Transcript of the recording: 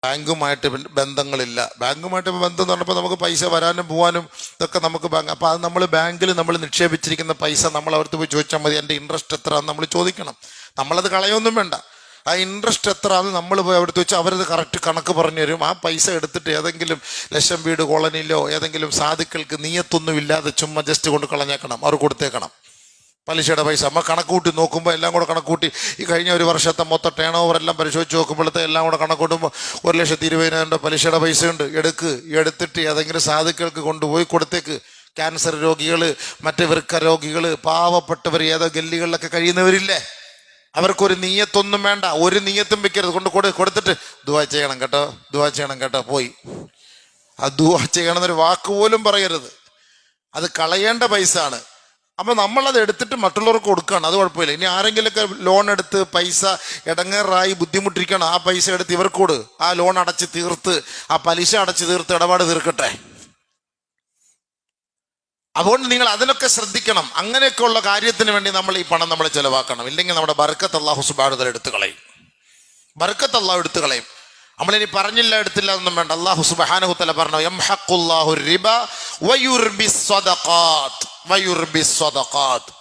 ബാങ്കുമായിട്ട് ബന്ധങ്ങളില്ല. ബാങ്കുമായിട്ട് ബന്ധം എന്ന് പറഞ്ഞപ്പോൾ നമുക്ക് പൈസ വരാനും പോകാനും ഇതൊക്കെ നമുക്ക് അപ്പോൾ അത് നമ്മൾ ബാങ്കിൽ നമ്മൾ നിക്ഷേപിച്ചിരിക്കുന്ന പൈസ നമ്മൾ അവർക്ക് പോയി ചോദിച്ചാൽ മതി. എൻ്റെ ഇൻട്രസ്റ്റ് എത്രയാണെന്ന് നമ്മൾ ചോദിക്കണം. നമ്മളത് കളയൊന്നും വേണ്ട. ആ ഇൻട്രസ്റ്റ് എത്രയാണെന്ന് നമ്മൾ പോയി അവിടുത്തെ വെച്ചാൽ അവരത് കറക്റ്റ് കണക്ക് പറഞ്ഞു തരും. ആ പൈസ എടുത്തിട്ട് ഏതെങ്കിലും ലക്ഷം വീട് കോളനിയിലോ ഏതെങ്കിലും സാധുക്കൾക്ക് നീയത്തൊന്നും ഇല്ലാതെ ചുമ്മാ ജസ്റ്റ് കൊണ്ട് കളഞ്ഞേക്കണം, അവർ കൊടുത്തേക്കണം. പലിശയുടെ പൈസ നമ്മൾ കണക്ക് കൂട്ടി നോക്കുമ്പോൾ എല്ലാം കൂടെ കണക്ക് കൂട്ടി ഈ കഴിഞ്ഞ ഒരു വർഷത്തെ മൊത്തം ടേൺ ഓവർ എല്ലാം പരിശോധിച്ച് നോക്കുമ്പോഴത്തെ എല്ലാം കൂടെ കണക്ക് കൂട്ടുമ്പോൾ 1,20,000 പലിശയുടെ പൈസ ഉണ്ട്. എടുത്തിട്ട് ഏതെങ്കിലും സാധുക്കൾക്ക് കൊണ്ടുപോയി കൊടുത്തേക്ക്. ക്യാൻസർ രോഗികൾ, മറ്റ് വൃക്ക രോഗികൾ, പാവപ്പെട്ടവർ, ഏതോ ഗല്ലികളിലൊക്കെ കഴിയുന്നവരില്ലേ, അവർക്കൊരു നീയത്തൊന്നും വേണ്ട, ഒരു നീയത്തും വെക്കരുത്. കൊടുത്തിട്ട് ദുആ ചെയ്യണം കേട്ടോ, ദുആ ചെയ്യണം കേട്ടോ, പോയി. ആ ദുആ ചെയ്യണമെന്നൊരു വാക്ക് പോലും പറയരുത്. അത് കളയേണ്ട പൈസ ആണ്. അപ്പം നമ്മളത് എടുത്തിട്ട് മറ്റുള്ളവർക്ക് കൊടുക്കുകയാണ്, അത് കുഴപ്പമില്ല. ഇനി ആരെങ്കിലുമൊക്കെ ലോൺ എടുത്ത് പൈസ ഇടങ്ങേറായി ബുദ്ധിമുട്ടിരിക്കണം, ആ പൈസ എടുത്ത് ഇവർക്ക് കൊടു. ആ ലോൺ അടച്ച് തീർത്ത്, ആ പലിശ അടച്ച് തീർത്ത് ഇടപാട് തീർക്കട്ടെ. അതുകൊണ്ട് നിങ്ങൾ അതിനൊക്കെ ശ്രദ്ധിക്കണം. അങ്ങനെയൊക്കെയുള്ള കാര്യത്തിന് വേണ്ടി നമ്മൾ ഈ പണം നമ്മൾ ചിലവാക്കണം. ഇല്ലെങ്കിൽ നമ്മുടെ ബർക്കത്ത് അല്ലാഹു സുബ്ഹാനഹു വ തആല എടുത്തു കളയും. ബർക്കത്ത് അല്ലാഹു എടുത്തു കളയും. നമ്മളിനി പറഞ്ഞില്ല എടുത്തില്ല ഒന്നും വേണ്ട. അല്ലാഹു സുബ്ഹാനഹു വ തആല പറഞ്ഞു, യംഹഖുല്ലാഹു റിബ വയുർബി സ്വദഖാത്ത്.